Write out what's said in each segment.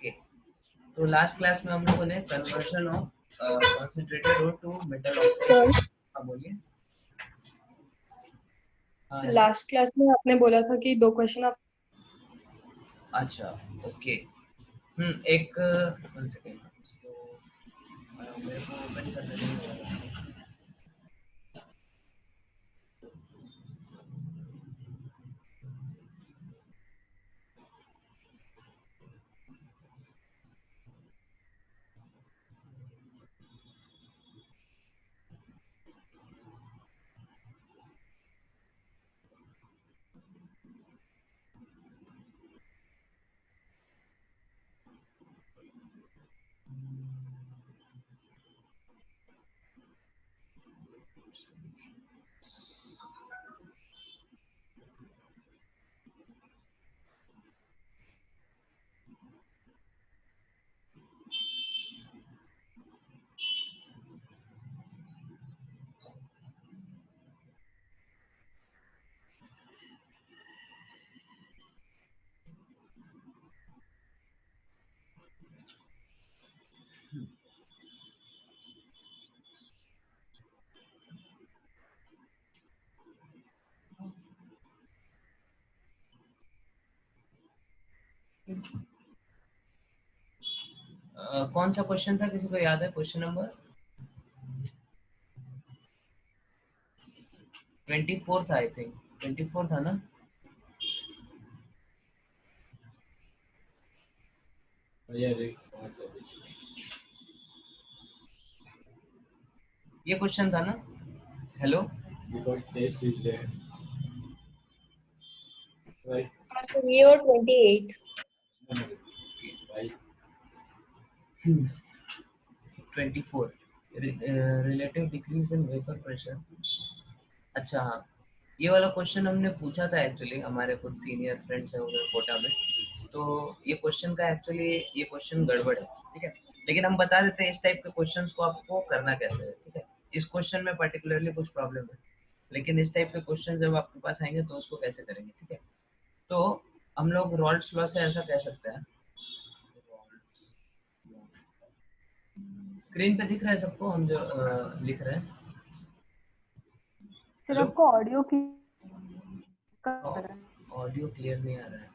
Okay, तो last class में हम लोगों ने conversion of concentrated road to metal oxide. Sir हाँ बोलिए। हाँ लास्ट क्लास में आपने बोला था कि 2 क्वेश्चन आप अच्छा ओके। एक 1 सेकेंड, उसको मेरे को ओपन करने नहीं हो रहा। कौन सा क्वेश्चन था, किसी को याद है? क्वेश्चन नंबर 24 था, आई थिंक 24 था ना। ये क्वेश्चन था ना। हेलो, सर ये और 28 24 relative decrease in vapour pressure. अच्छा हाँ, ये वाला क्वेश्चन हमने पूछा था एक्चुअली, हमारे कुछ सीनियर फ्रेंड्स हैं उधर कोटा में। तो ये क्वेश्चन का एक्चुअली ये क्वेश्चन गड़बड़ है, ठीक है। लेकिन हम बता देते हैं इस टाइप के क्वेश्चंस को आपको करना कैसे है, ठीक है। इस क्वेश्चन में पर्टिकुलरली कुछ प्रॉब्लम है, लेकिन इस टाइप के क्वेश्चन जब आपके पास आएंगे तो उसको कैसे करेंगे, ठीक है। तो हम लोग रॉल्ड्स लॉ से ऐसा कह सकते हैं। स्क्रीन पे दिख रहा है सबको हम जो लिख रहे हैं? सर हेलो, आपको ऑडियो की कर रहा है। ऑडियो क्लियर नहीं आ रहा है।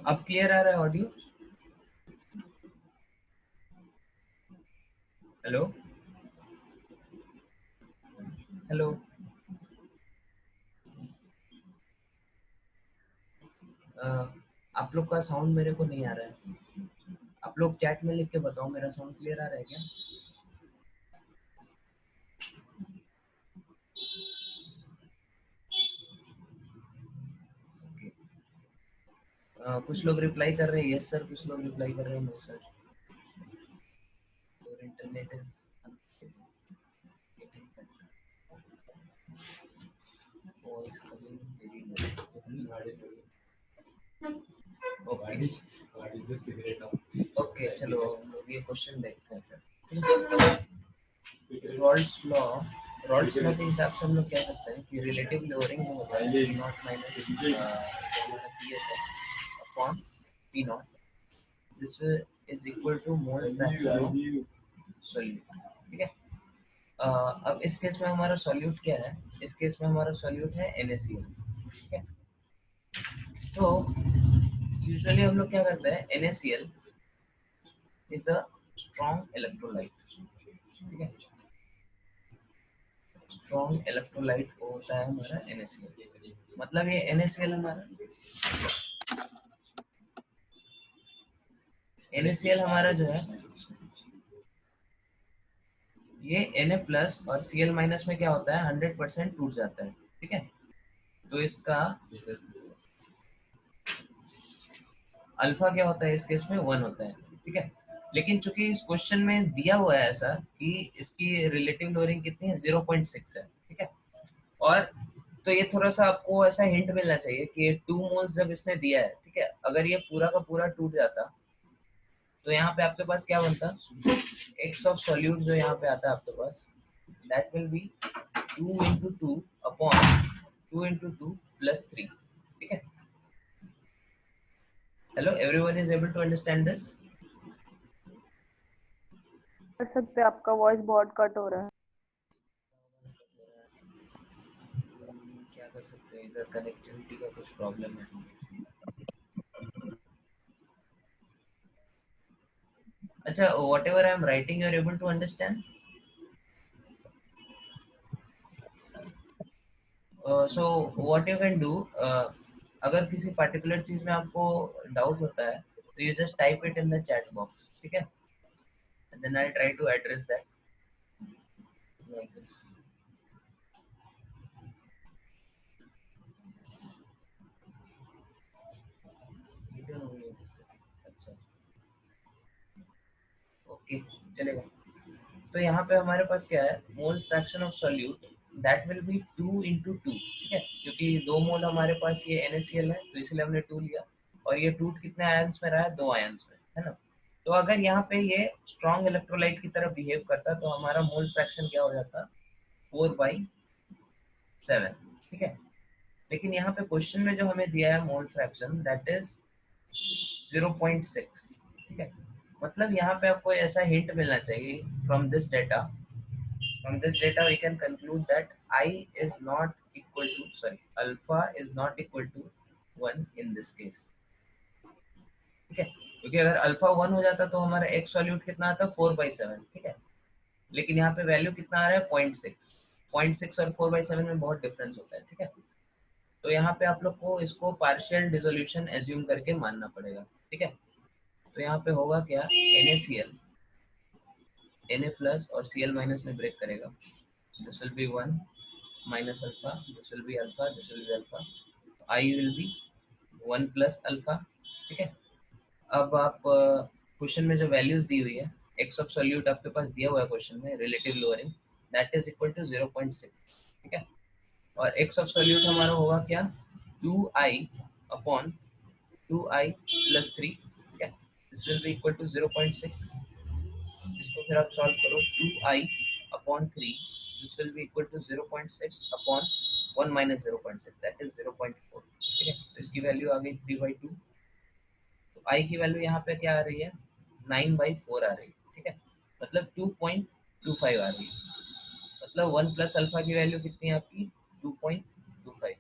अब क्लियर आ रहा है ऑडियो? हेलो हेलो, आप लोग का साउंड मेरे को नहीं आ रहा है। आप लोग चैट में लिख के बताओ मेरा साउंड क्लियर आ रहा है क्या? कुछ लोग रिप्लाई कर रहे हैं यस सर, कुछ लोग रिप्लाई कर रहे हैं no sir. Your internet is getting better, voice coming very low. Okay चलो हम लोग ये क्वेश्चन देखते हैं। रॉल्ड्स लॉ, रॉल्ड्स लॉ के हिसाब से हम लोग क्या करते हैं कि रिलेटिव लोअरिंग में होता है P not minus PSS upon P not, this is equal to mole fraction of solute, ठीक है। अब इस केस में हमारा सॉल्यूट क्या है? इस केस में हमारा सॉल्यूट है NaCl, ठीक है। तो यूजुअली हम लोग क्या करते हैं, NaCl is a strong electrolyte, ठीक है। स्ट्रॉन्ग इलेक्ट्रोलाइट होता है हमारा NaCl। मतलब ये NaCl हमारा जो है ये Na प्लस और Cl माइनस में क्या होता है 100% टूट जाता है, ठीक है। तो इसका अल्फा क्या होता है इस केस में 1 होता है, ठीक है। लेकिन चूंकि इस क्वेश्चन में दिया हुआ है ऐसा कि इसकी रिलेटिव लोअरिंग कितनी है 0.6 है, ठीक है। और तो ये थोड़ा सा आपको ऐसा हिंट मिलना चाहिए कि 2 मोल्स जब इसने दिया है, ठीक है, अगर ये पूरा का पूरा टूट जाता तो यहाँ पे आपके पास क्या बनता, एक्स ऑफ सॉल्यूट जो यहाँ पे आता है आपके पास, that will be 2 into 2 upon 2 into 2 plus 3, ठीक है। Hello, everyone is able to understand this? कर सकते हैं, आपका वॉइस बहुत कट हो रहा है। क्या कर सकते हैं, इधर कनेक्टिविटी का कुछ प्रॉब्लम है। अच्छा, whatever I am writing you are able to understand? So what you can do, अगर किसी पर्टिकुलर चीज में आपको डाउट होता है तो you just type it in the chat box, ठीक है, and then I try to address that like this. अच्छा, ओके, चलेगा। तो यहाँ पे हमारे पास क्या है, mole fraction of solute that will be 2 into 2, ठीक है, क्योंकि 2 मोल हमारे पास ये NaCl है तो इसलिए हमने 2 लिया, और ये टूट कितने आयंस में रहा है, 2 आयंस में, है ना। तो अगर यहाँ पे ये स्ट्रॉन्ग इलेक्ट्रोलाइट की तरह बिहेव करता तो हमारा मोल फ्रैक्शन क्या हो जाता, 4/7, ठीक है। लेकिन यहाँ पे क्वेश्चन में जो हमें दिया है मोल फ्रैक्शन दैट इज 0.6, ठीक है। मतलब यहाँ पे आपको ऐसा हिंट मिलना चाहिए from this data, from this data we can conclude that I is not equal to, sorry, alpha is not equal to 1 in this case, ठीक है, क्योंकि अगर अल्फा 1 हो जाता तो हमारा एक्स सॉल्यूट कितना आता, 4/7, ठीक है, लेकिन यहाँ पे वैल्यू कितना आ रहा है, 0.6 और 4/7 में बहुत डिफरेंस होता है, ठीक है। तो यहाँ पे आप लोग को इसको पार्शियल डिसोल्यूशन एज्यूम करके मानना पड़ेगा, ठीक है। तो यहाँ पे होगा क्या, NaCl Na प्लस और Cl माइनस में ब्रेक करेगा, this will be 1 minus alpha, this will be alpha, this will be alpha, I will be 1 plus alpha, ठीक है। अब आप क्वेश्चन में जो वैल्यूज दी हुई है, एक्स ऑफ सॉल्यूट आपके पास दिया हुआ है क्वेश्चन में, relative lowering that is equal to 0.6, ठीक है, और एक्स ऑफ सॉल्यूट हमारा होगा क्या, 2i अपॉन 2i प्लस 3, ठीक है, this will be equal to 0.6, इसको फिर आप सॉल्व करो, 2i upon 3, this will be equal to 0.6 upon 1 minus 0.6 that is 0.4, ठीक है। तो इसकी वैल्यू आ गई 3/2, तो i की वैल्यू यहाँ पे क्या आ रही है, 9/4 आ रही है, ठीक है, मतलब 2.25 आ रही है, मतलब 1 प्लस अल्फा की वैल्यू कितनी है आपकी, 2.25,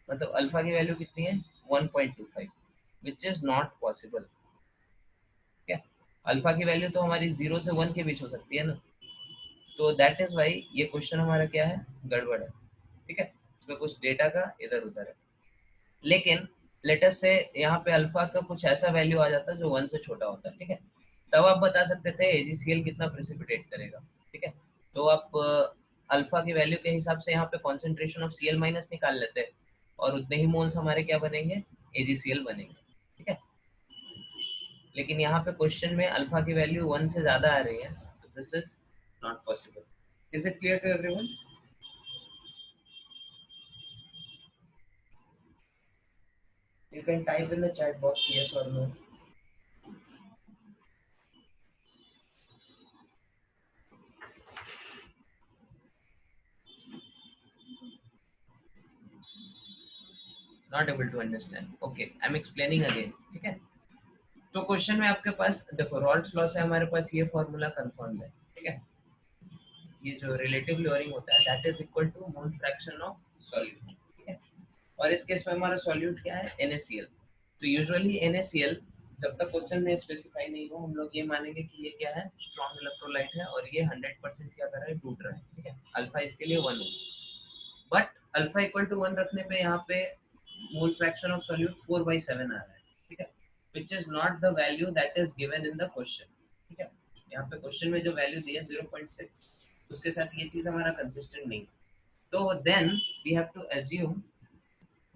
मतलब अल्फा की वैल्यू कितनी है, 1.25, विच इज नॉट पॉसिबल, ठीक है। अल्फा की वैल्यू तो हमारी 0 से 1 के बीच हो सकती है ना, तो दैट इज वाई ये क्वेश्चन हमारा क्या है, गड़बड़ है, ठीक है, इसमें कुछ डेटा का इधर उधर है। लेकिन लेटेस्ट से यहाँ पे अल्फा का कुछ ऐसा वैल्यू आ जाता है जो 1 से छोटा होता है, ठीक है, तब आप बता सकते थे AgCl कितना प्रेसिपिटेट करेगा, ठीक है। तो आप अल्फा की वैल्यू के हिसाब से यहाँ पे कॉन्सेंट्रेशन ऑफ Cl माइनस निकाल लेते हैं और उतने ही मोल्स हमारे क्या बनेंगे, AgCl बनेंगे, ठीक है। लेकिन यहाँ पे क्वेश्चन में अल्फा की वैल्यू 1 से ज्यादा आ रही है, तो this is not possible. Is it clear to everyone? You can type in the chat box yes or no. Not able to understand. Okay, I'm explaining again. ठीक है, तो क्वेश्चन में आपके पास देखो रॉल्स लॉ से हमारे पास ये फॉर्मूला कंफर्म है, ठीक है, ये जो रिलेटिव लोअरिंग होता है that is equal to mole fraction of solute, ठीक है, और इस केस में हमारा सॉल्यूट क्या है, NaCl। तो यूजुअली NaCl जब तक क्वेश्चन में स्पेसिफाई नहीं हो हम लोग ये मानेंगे कि ये क्या है, स्ट्रॉन्ग इलेक्ट्रोलाइट है और ये 100% क्या कर रहा है, टूट रहा है, ठीक है, अल्फा इसके लिए 1 हो, बट अल्फा इक्वल टू 1 रखने पे यहाँ पे मोल फ्रैक्शन ऑफ सॉल्यूट 4/7 आ रहा है, ठीक है, which is not the value that is given in the question, ठीक है। यहाँ पे क्वेश्चन में जो वैल्यू दी है 0.6 उसके साथ ये चीज हमारा कंसिस्टेंट नहीं, तो then we have to assume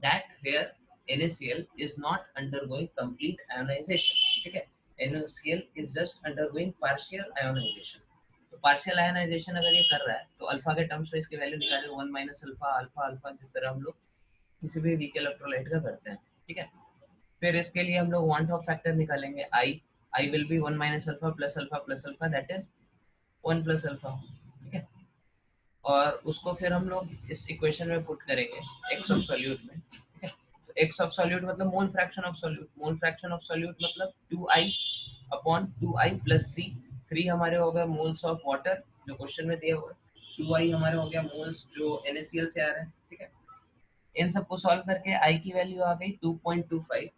that here NaCl is not undergoing complete ionization, ठीक है, NaCl is just undergoing partial ionization। तो पार्शियल आयनाइजेशन अगर ये कर रहा है तो अल्फा के टर्म्स में इसकी वैल्यू निकाले 1 माइनस अल्फा अल्फा अल्फा, जिस तरह हम लोग किसी भी वीक इलेक्ट्रोलाइट का करते हैं, ठीक है। फिर इसके लिए हम लोग वांट ऑफ फैक्टर निकालेंगे, I will be 1 minus alpha plus alpha that is 1 plus alpha, ठीक है। और उसको फिर हम लोग इस इक्वेशन में पुट करेंगे एक्स ऑफ सॉल्यूट में, ठीक है। तो एक्स ऑफ सॉल्यूट मतलब मोल fraction of solute, mole fraction of solute मतलब 2i अपॉन 2i प्लस 3 हमारे हो गए मोल्स ऑफ वाटर जो क्वेश्चन में दिया हुआ है, 2i हमारे हो गया मोल्स जो NaCl से आ रहे हैं, ठीक है। इन सबको सॉल्व करके आई की वैल्यू आ गई 2.25,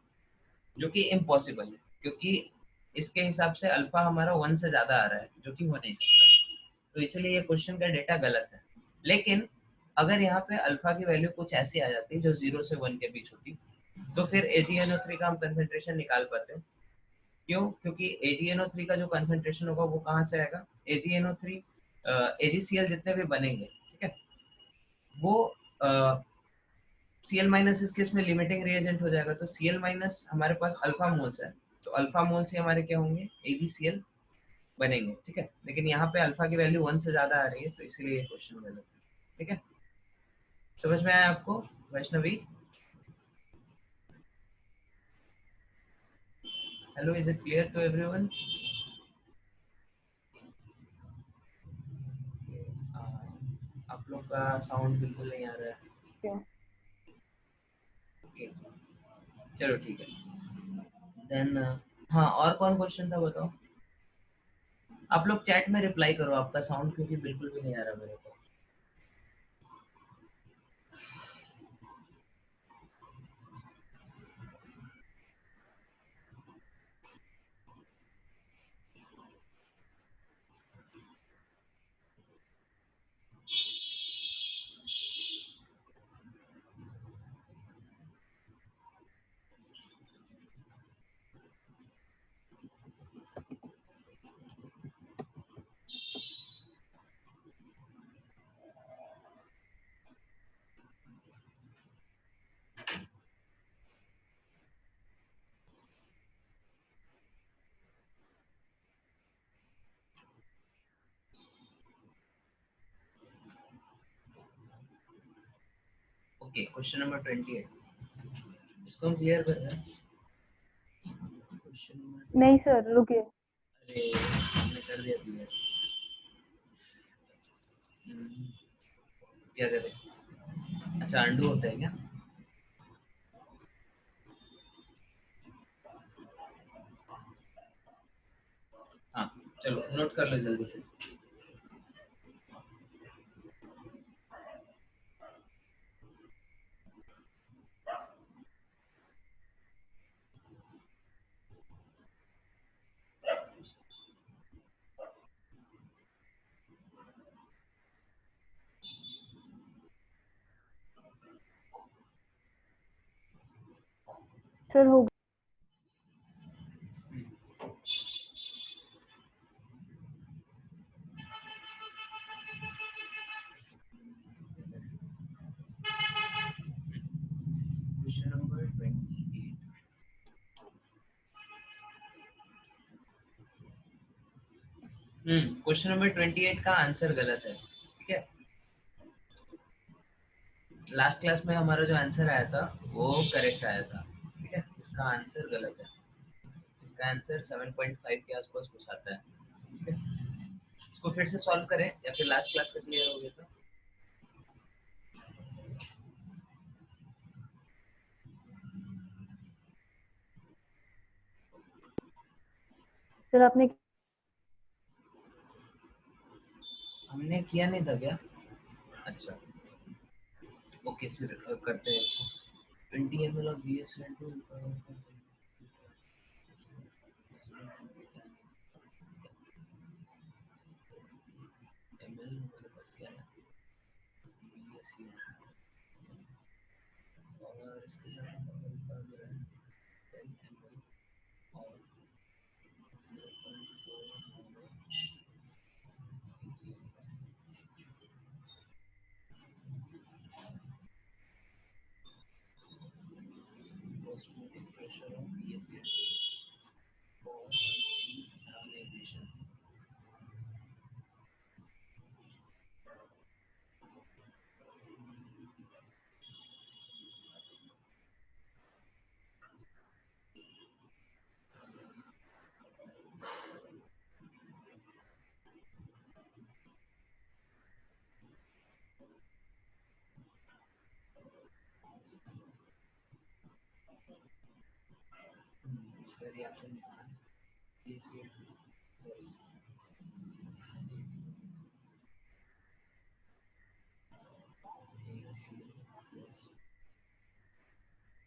जो कि इम्पॉसिबल है क्योंकि इसके हिसाब से अल्फा हमारा 1 से ज्यादा आ रहा है जो कि हो नहीं सकता, तो इसलिए ये क्वेश्चन का डेटा गलत है। लेकिन अगर यहाँ पे अल्फा की वैल्यू कुछ ऐसी आ जाती जो 0 से 1 के बीच होती, तो फिर AgNO3 का हम कंसंट्रेशन निकाल पाते हैं। क्यों? क्योंकि AgNO3 का जो कंसंट्रेशन होगा वो कहाँ से आएगा, AgNO3 AgCl जितने भी बनेंगे, ठीक है, वो Cl माइनस इसके इसमें लिमिटिंग रिएजेंट हो जाएगा, तो Cl माइनस हमारे पास अल्फा मोल्स है, तो अल्फा मोल्स ही हमारे क्या होंगे, AgCl बनेंगे, ठीक है। लेकिन यहाँ पे अल्फा की वैल्यू 1 से ज्यादा आ रही है, तो इसीलिए ये क्वेश्चन गलत है, ठीक है। समझ में आया आपको Vaishnavi? Hello, is it clear to everyone? आप लोग का साउंड बिल्कुल नहीं आ रहा है। क्या? ओके, चलो ठीक है। देन हाँ, और कौन क्वेश्चन था बताओ। आप लोग चैट में रिप्लाई करो, आपका साउंड क्योंकि बिल्कुल भी नहीं आ रहा मेरे को। ओके, क्वेश्चन नंबर 28 इसको हम क्लियर कर रहे हैं। क्वेश्चन नंबर, नहीं सर, रुकिए। अरे हमने कर दिया क्लियर। क्या करें? अच्छा, अंडू होता है क्या? हाँ, चलो नोट कर लो जल्दी से। सर हो गया। Question number 28। क्वेश्चन नंबर 28 का आंसर गलत है, ठीक है। लास्ट क्लास में हमारा जो आंसर आया था वो करेक्ट आया था, ठीक है। इसका आंसर गलत है। इसका आंसर 7.5 के आसपास कुछ आता है, ठीक है। इसको फिर से सॉल्व करें या फिर लास्ट क्लास का क्लियर हो गया था? सर आपने हमने किया नहीं था क्या? अच्छा, ओके, फिर करते हैं इसको। 20 ml of BSL2 ml हमारे पास क्या है, BSL, और इसके साथ हमारे पास जो है 10 ml और 0.4 osmotic pressure of BSL2 for ionization. इसका reaction BaCl2 plus AgCl plus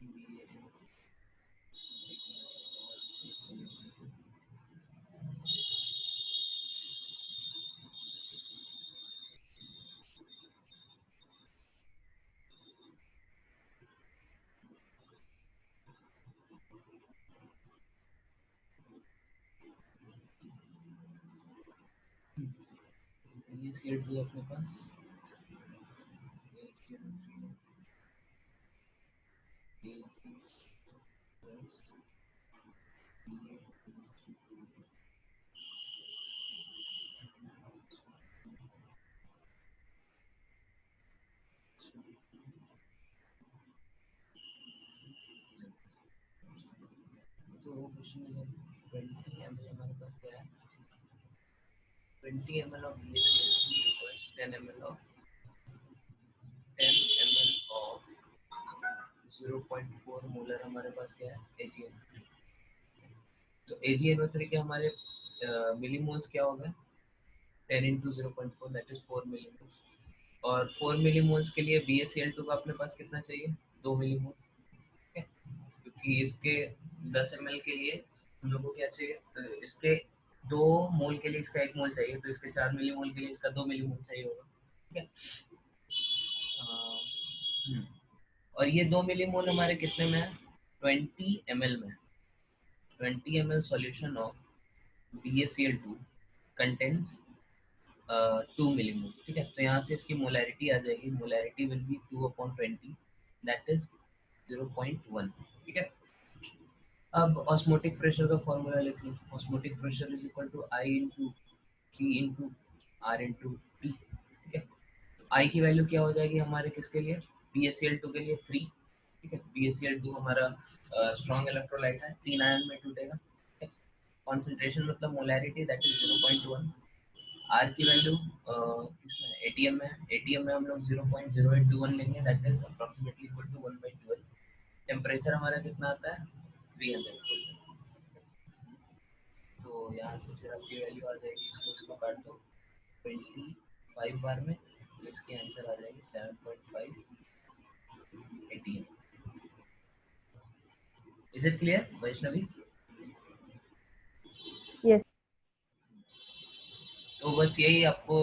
BaN BaCl2 अपने पास तो क्वेश्चन नंबर 20 ml हमारे पास क्या है 20 ml of BaCl2 equals 10 ml of 10 ml of 0.4 molar हमारे पास क्या है AgN3 तो AgNO3 के हमारे मिलीमोल्स क्या होगा 10 into 0.4 that is 4 मिलीमोल्स और 4 मिलीमोल्स के लिए BaCl2 का अपने पास कितना चाहिए 2 मिलीमोल ठीक है क्योंकि इसके 10 ml के लिए हम लोग को क्या चाहिए तो इसके 2 मोल के लिए इसका 1 मोल चाहिए तो इसके 4 मिलीमोल के लिए इसका 2 मिलीमोल चाहिए होगा ठीक है हम्म, और ये 2 मिलीमोल हमारे कितने में है 20 ml में 20 ml solution of BaCl2 contains 2 millimole ठीक है तो यहाँ से इसकी मोलैरिटी आ जाएगी molarity will be 2/20 that is 0.1 ठीक है अब ऑस्मोटिक प्रेशर का फॉर्मूला लिख लो osmotic pressure is equal to I into T into R into T ठीक है आई की वैल्यू क्या हो जाएगी हमारे किसके लिए BaCl2 के लिए 3 ठीक है BaCl2 हमारा स्ट्रॉन्ग इलेक्ट्रोलाइट है 3 आयन में टूटेगा कॉन्सेंट्रेशन मतलब मोलैरिटी दैट इज 0.1 आर की वैल्यू किसमें एटीएम में एटीएम में हम लोग 0.0821 लेंगे that is approximately equal to 1/12 temperature हमारा कितना आता है 300 तो यहाँ से फिर आपकी वैल्यू आ जाएगी इसको काट दो 25 बार में तो इसकी आंसर आ जाएगी 7.5 ATM is it clear Vaishnavi yes तो बस यही आपको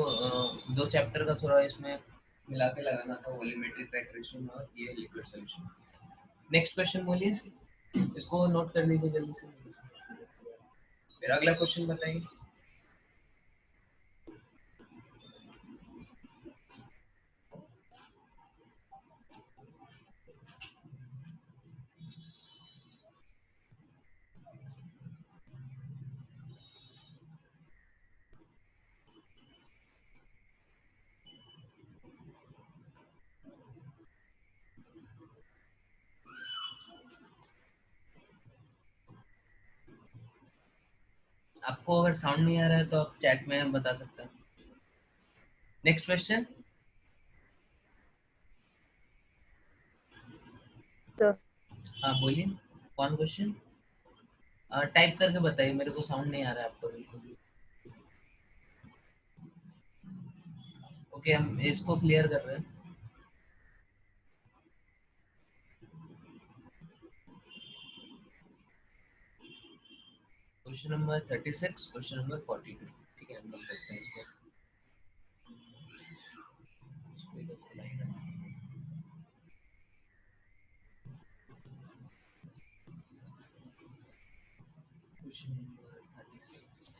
2 चैप्टर का थोड़ा इसमें मिला के लगाना था वॉल्यूमेट्रिक टाइट्रेशन और ये लिक्विड सॉल्यूशन नेक्स्ट क्वेश्चन बोलिए इसको नोट कर लीजिए जल्दी से फिर अगला क्वेश्चन बताइए आपको अगर साउंड नहीं आ रहा है तो आप चैट में बता सकते हैं नेक्स्ट क्वेश्चन सर हाँ बोलिए कौन क्वेश्चन टाइप करके बताइए मेरे को साउंड नहीं आ रहा है आपको बिल्कुल भी ओके हम इसको क्लियर कर रहे हैं क्वेश्चन नंबर 36 क्वेश्चन नंबर 42 ठीक है हम लोग देखते हैं इसको इधर खुला ही रहा क्वेश्चन नंबर 36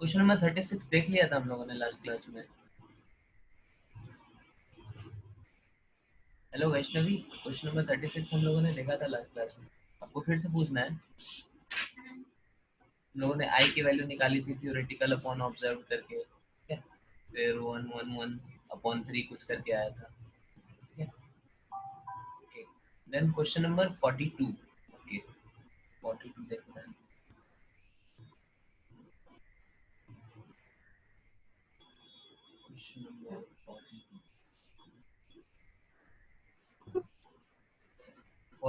क्वेश्चन नंबर 36 देख लिया था हम लोगों ने लास्ट क्लास में हेलो वैष्णवी क्वेश्चन नंबर 36 हम लोगों ने देखा था लास्ट क्लास में आपको फिर से पूछना है हम लोगों ने आई की वैल्यू निकाली थी थ्योरेटिकल अपॉन ऑब्जर्व करके ठीक है फिर 111/3 कुछ करके आया था ठीक है okay then question number 42 okay 42 देखना है question number 42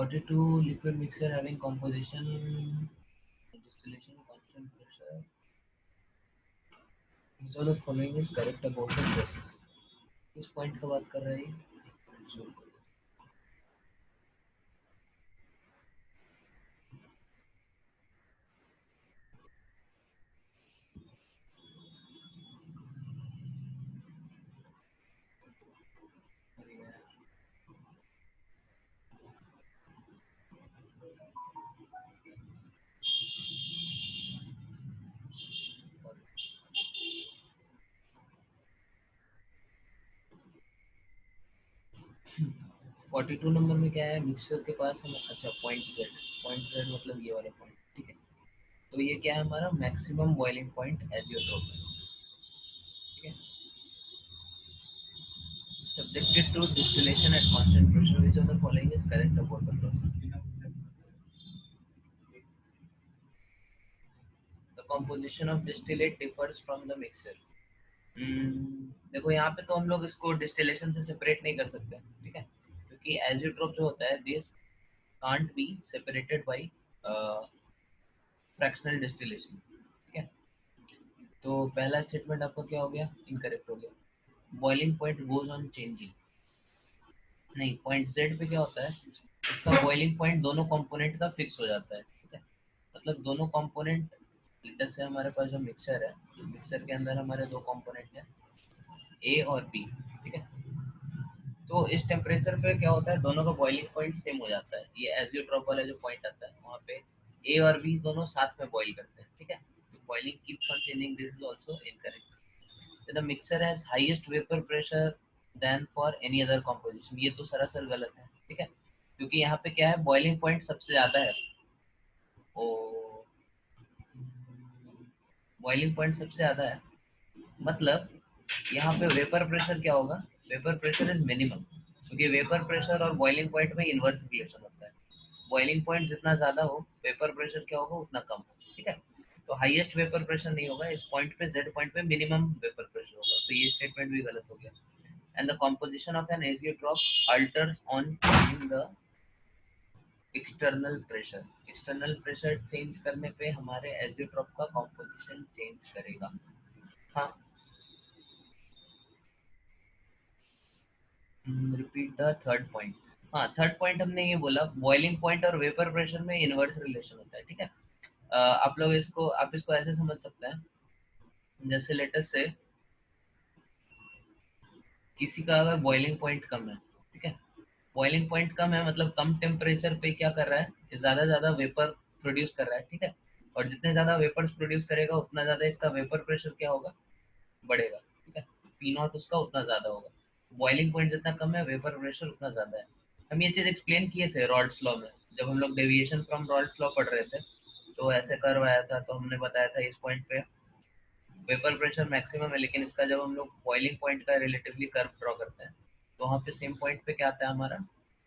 42 liquid mixture having composition distillation constant pressure. So the following is correct about the process. किस पॉइंट का बात कर रहा है ये? 42 नंबर में क्या है, मिक्सर के पास हम अच्छा पॉइंट जेड मतलब ये वाला पॉइंट, ठीक है। तो ये क्या है हमारा मैक्सिमम बॉइलिंग पॉइंट एजियोट्रोप है, ठीक है। Subjected to distillation at constant pressure, which of the following is correct about the process? The composition of distillate differs from the mixer. देखो यहाँ पे तो हम लोग इसको डिस्टिलेशन से सेपरेट नहीं कर सकते, ठीक है, क्योंकि एजियोट्रोप जो होता है this can't be separated by fractional distillation, ठीक है। तो पहला स्टेटमेंट आपका क्या हो गया, इनकरेक्ट हो गया। Boiling point goes on changing, नहीं, पॉइंट जेड पे क्या होता है, इसका बॉइलिंग पॉइंट दोनों कंपोनेंट का फिक्स हो जाता है, ठीक है। मतलब दोनों कंपोनेंट, जैसे हमारे पास जो मिक्सर है, मिक्सर के अंदर हमारे दो कंपोनेंट हैं ए और बी, ठीक है। तो इस टेम्परेचर पे क्या होता है, दोनों का बॉइलिंग पॉइंट सेम हो जाता है। ये एजियोट्रोप वाला जो पॉइंट आता है वहाँ पे ए और बी दोनों साथ में बॉइल करते हैं, ठीक है। तो boiling keeps on changing, this is also incorrect. The mixture has highest vapour pressure then for any other composition, ये तो सरासर गलत है, ठीक है, क्योंकि यहाँ पे क्या है, बॉइलिंग पॉइंट सबसे ज्यादा है, ओ बॉइलिंग पॉइंट सबसे ज्यादा है, मतलब यहाँ पे वेपर प्रेशर क्या होगा, वेपर प्रेशर इज मिनिमम, क्योंकि वेपर प्रेशर और बॉइलिंग पॉइंट में इनवर्स रिलेशन होता है। बॉइलिंग पॉइंट जितना ज्यादा हो, वेपर प्रेशर क्या होगा, उतना कम हो, ठीक है। तो हाईएस्ट वेपर प्रेशर नहीं होगा इस पॉइंट पे, जेड पॉइंट पे मिनिमम वेपर प्रेशर होगा, तो ये स्टेटमेंट भी गलत हो गया। And the composition of an azeotrope alters on changing the external pressure, external pressure change करने पे हमारे एजियोट्रॉप का कंपोजिशन चेंज करेगा। हाँ, रिपीट द थर्ड पॉइंट। हाँ, थर्ड पॉइंट हमने ये बोला, बॉइलिंग पॉइंट और वेपर प्रेशर में इनवर्स रिलेशन होता है, ठीक है। आप इसको ऐसे समझ सकते हैं, जैसे लेटेस्ट से किसी का अगर बॉइलिंग पॉइंट कम है, ठीक है, बॉइलिंग पॉइंट कम है मतलब कम टेम्परेचर पे क्या कर रहा है, ज्यादा ज्यादा वेपर प्रोड्यूस कर रहा है, ठीक है। और जितने ज्यादा वेपर्स प्रोड्यूस करेगा उतना ज्यादा इसका वेपर प्रेशर क्या होगा, बढ़ेगा, ठीक है। पी नॉट उसका उतना ज्यादा होगा। बॉइलिंग पॉइंट जितना कम है, वेपर प्रेशर उतना ज्यादा है। हम ये चीज एक्सप्लेन किए थे रॉल्स लॉ में, जब हम लोग डेविएशन फ्रॉम रॉल्स लॉ पढ़ रहे थे, तो ऐसे कर्व आया था, तो हमने बताया था इस पॉइंट पे वेपर प्रेशर मैक्सिमम है, लेकिन इसका जब हम लोग बॉइलिंग पॉइंट का रिलेटिवली कर्व ड्रॉ करते हैं तो वहाँ पे सेम पॉइंट पे क्या आता है, हमारा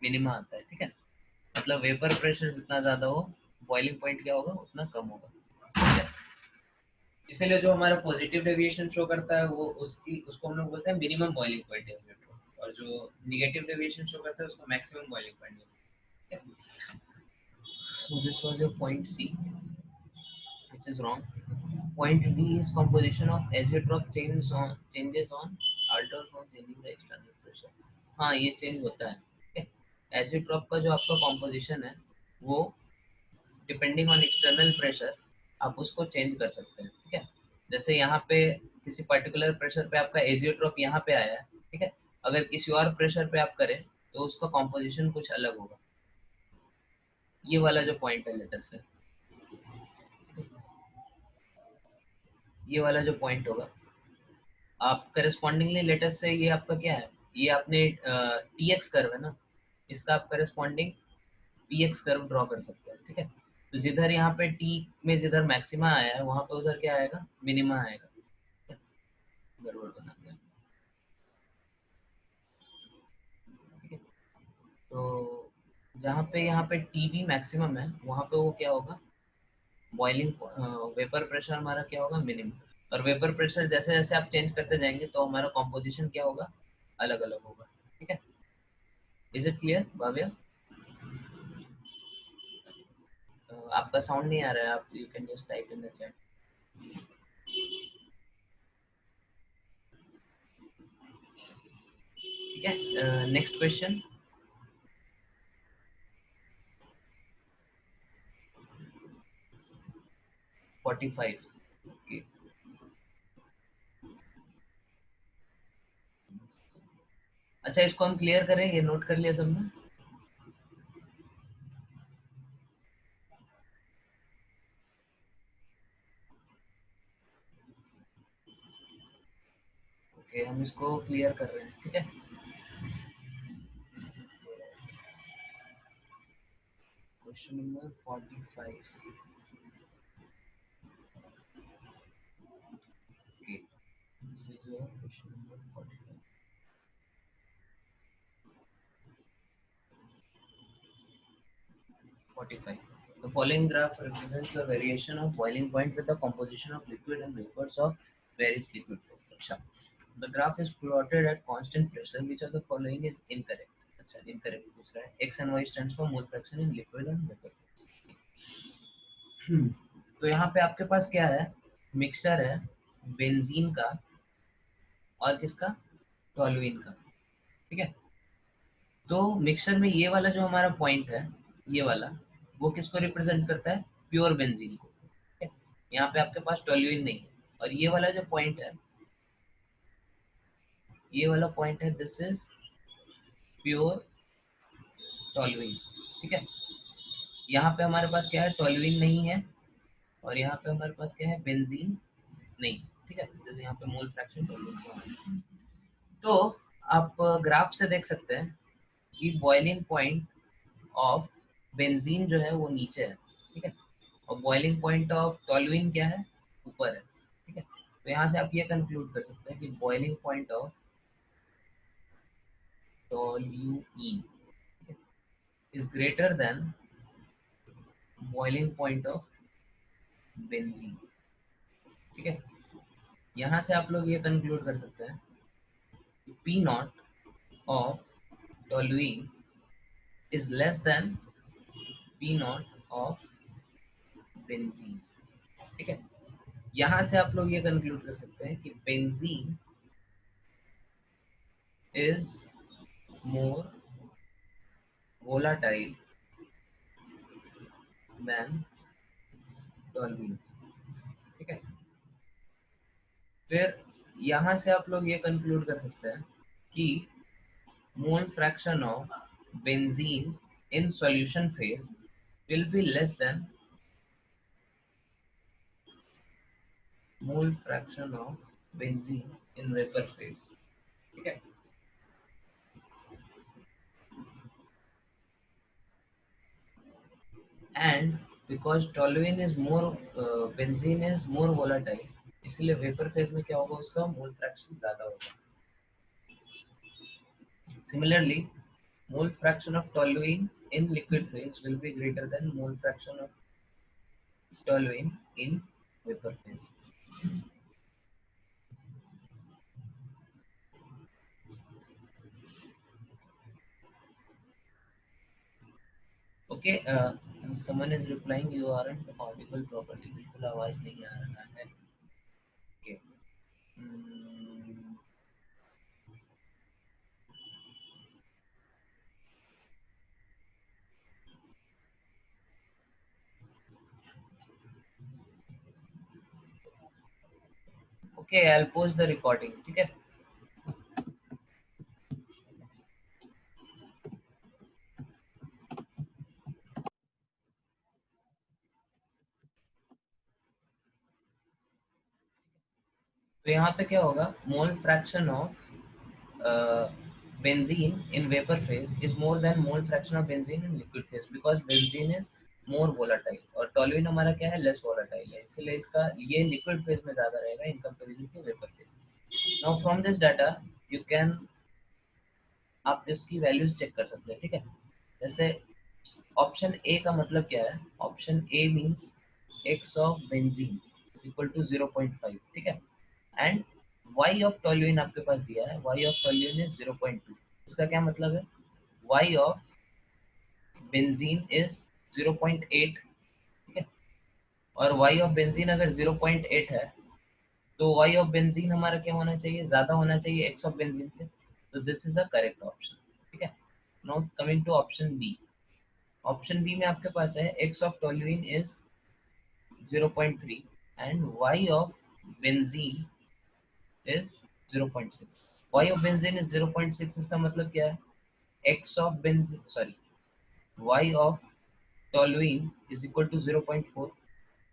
मिनिमा आता है, ठीक है। मतलब वेपर प्रेशर जितना ज्यादा हो, बॉइलिंग पॉइंट क्या होगा, उतना कम होगा, ठीक है। इसीलिए जो हमारा पॉजिटिव डेविएशन शो करता है वो उसको हम लोग बोलते हैं मिनिमम बॉइलिंग पॉइंट है, और जो निगेटिव डेविएशन शो करता है उसको मैक्सिमम बॉइलिंग पॉइंट है। So this was your point C, which is wrong. Point D is composition of azeotrope changes on alters on changing the external pressure. हाँ, ये change होता है, ठीक है। एजियोट्रॉप का जो आपका कॉम्पोजिशन है वो डिपेंडिंग ऑन एक्सटर्नल प्रेशर आप उसको चेंज कर सकते हैं, ठीक है। जैसे यहाँ पे किसी पर्टिकुलर प्रेशर पे आपका एजियोट्रॉप यहाँ पे आया है, ठीक है, अगर किसी और प्रेशर पे आप करें तो उसका कॉम्पोजिशन कुछ अलग होगा। ये वाला जो पॉइंट है लेटेस्ट है, ये वाला जो पॉइंट होगा, आप करस्पॉन्डिंगली लेटेस्ट से ये आपका क्या है, ये आपने टी एक्स कर्व है ना, इसका आप corresponding P x curve draw कर सकते हैं, ठीक है। तो जिधर यहाँ पे टी में जिधर मैक्सिमा आया है वहां पे उधर क्या आएगा, मिनिमा आएगा, गड़बड़ बना दिया, ठीक है। तो जहाँ पे यहाँ पे टी भी मैक्सिमम है वहां पे वो क्या होगा, बॉइलिंग वेपर प्रेशर हमारा क्या होगा, मिनिमम। और वेपर प्रेशर जैसे जैसे आप चेंज करते जाएंगे तो हमारा कॉम्पोजिशन क्या होगा, अलग अलग होगा, ठीक है। Is it clear Bhavya? आपका साउंड नहीं आ रहा है, आप you can just type in the chat. ठीक है, next question. Forty five. Okay, अच्छा इसको हम क्लियर करें, ये नोट कर लिया सबने? ओके, हम इसको क्लियर कर रहे हैं, ठीक है। Question number 45। Okay, this is your question number 45। 45. The following graph represents the variation of boiling point with the composition of liquid and vapors of various liquid phases. अच्छा, the graph is plotted at constant pressure. Which of the following is incorrect? अच्छा, incorrect पूछ रहा है। X and Y stands for mole fraction in liquid and vapor phase. तो यहाँ पे आपके पास क्या है? मिक्सचर है बेंजीन का और किसका? टोलुइन का। ठीक है, तो मिक्सचर में ये वाला जो हमारा पॉइंट है, ये वाला, वो किसको रिप्रेजेंट करता है? प्योर बेंजीन को। ठीक है, यहाँ पे आपके पास टोल्यूइन नहीं है। और ये वाला जो पॉइंट है, ये वाला पॉइंट है, दिस इज प्योर टोल्यूइन। ठीक है, यहाँ पे हमारे पास क्या है? टोल्यूइन नहीं है। और यहाँ पे हमारे पास क्या है? बेंजीन नहीं। ठीक है, जैसे यहाँ पे मोल फ्रैक्शन टोल्यूइन का है। तो आप ग्राफ से देख सकते हैं कि बॉइलिंग पॉइंट ऑफ बेंजीन जो है वो नीचे है। ठीक है, और बॉइलिंग पॉइंट ऑफ टोल्यूइन क्या है? ऊपर है। ठीक है, तो यहाँ से आप ये कंक्लूड कर सकते हैं कि boiling point of toluene is greater than boiling point of benzene. ठीक है, यहाँ से आप लोग ये कंक्लूड कर सकते हैं कि P not of toluene is less than P not of benzene. ठीक है, यहाँ से आप लोग ये कंक्लूड कर सकते हैं कि benzene is more volatile than toluene। ठीक है, फिर यहाँ से आप लोग ये कंक्लूड कर सकते हैं कि मोल fraction of benzene in solution phase will be less than mole fraction of benzene in vapor phase। ठीक है, and because toluene is more benzene is more volatile, इसलिए वेपर फेज में क्या होगा? उसका मोल फ्रैक्शन ज्यादा होगा। Similarly, mole fraction of toluene in liquid phase will be greater than mole fraction of toluene in vapor phase। Okay, someone is replying you aren't audible properly। बिल्कुल आवाज नहीं आ रहा है। Okay, hmm, okay, I'll post the recording। ठीक है, तो यहाँ पे क्या होगा? मोल fraction of benzene in vapor phase is more than mole fraction of benzene in liquid phase because benzene is more volatile और toluene हमारा क्या है? less volatile है, इसलिए इसका ये liquid phase में ज्यादा रहेगा in comparison to vapor phase। now from this data you can, आप इसकी वैल्यूज चेक कर सकते हैं। ठीक है, जैसे ऑप्शन ए का मतलब क्या है? Option A means x of benzene is equal to 0.5। ठीक है, एंड y ऑफ टोल्यूइन आपके पास दिया है, y ऑफ टोल्यूइन इज 0.2। इसका क्या मतलब है? y ऑफ बेंजीन इज 0.8 और y ऑफ बेंजीन अगर 0.8 है तो y ऑफ बेंजीन हमारा क्या होना चाहिए, ज्यादा होना चाहिए x ऑफ बेंजीन से, तो this is a correct option. ठीक है, now coming to option B. Option B में आपके पास है x of toluene is 0.3 and y of benzene is 0.6। y of benzene is 0.6, इसका मतलब क्या है, x of benzene sorry y of toluene is equal to 0.4।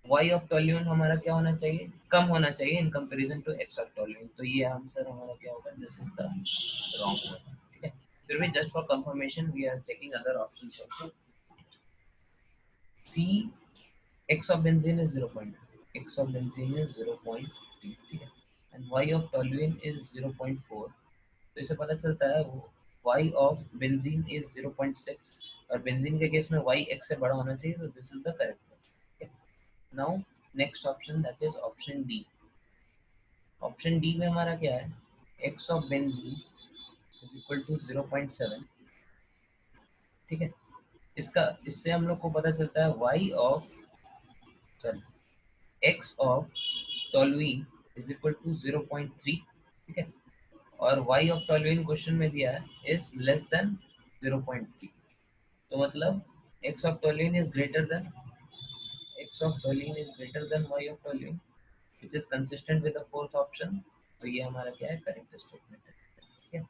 y of toluene हमारा क्या होना चाहिए, कम होना चाहिए in comparison to x of toluene, तो ये आंसर हमारा क्या होगा, दिस इज द रॉन्ग होगा। ठीक है, फिर भी just for confirmation we are checking other options also. c x of benzene is 0.2, x of benzene is 0.3। ठीक है, and y of toluene is 0.4, तो इसे पता चलता है वो y ऑफ बेंजीन इज 0.6 और बेंजीन के केस में y x से बड़ा होना चाहिए, तो this is the correct. Now next option that is option D. Option D में हमारा क्या है, x of benzene is equal to 0.7। ठीक है, इसका इससे हम लोग को पता चलता है y of sorry x of toluene is equal to 0.3। ठीक है, और y ऑफ टोलुइन क्वेश्चन में दिया है इज लेस देन 0.3, तो मतलब x of toluene is greater than y of toluene, which is consistent with the fourth option, तो ये हमारा क्या है, करेक्ट स्टेटमेंट है। ठीक है,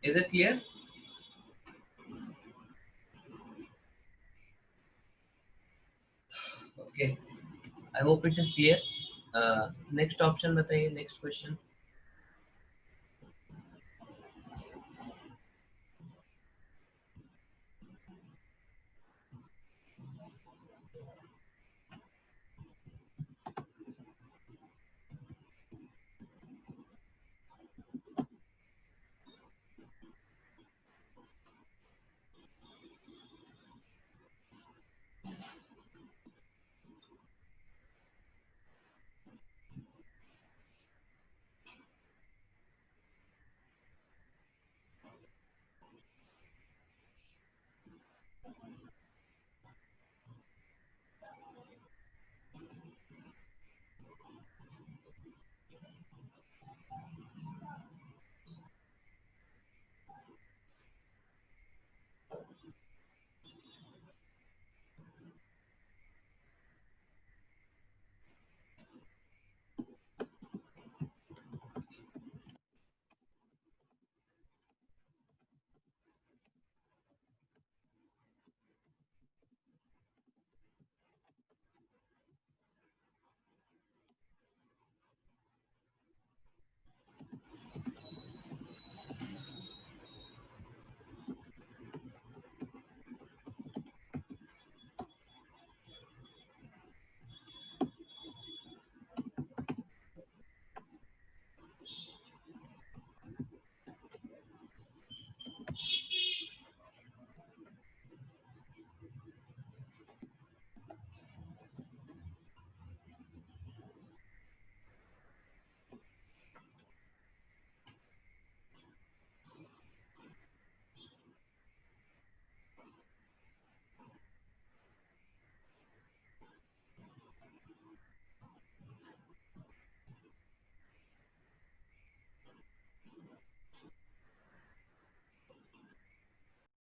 is it clear? Okay, I hope it is clear. Next option बताइए, नेक्स्ट क्वेश्चन।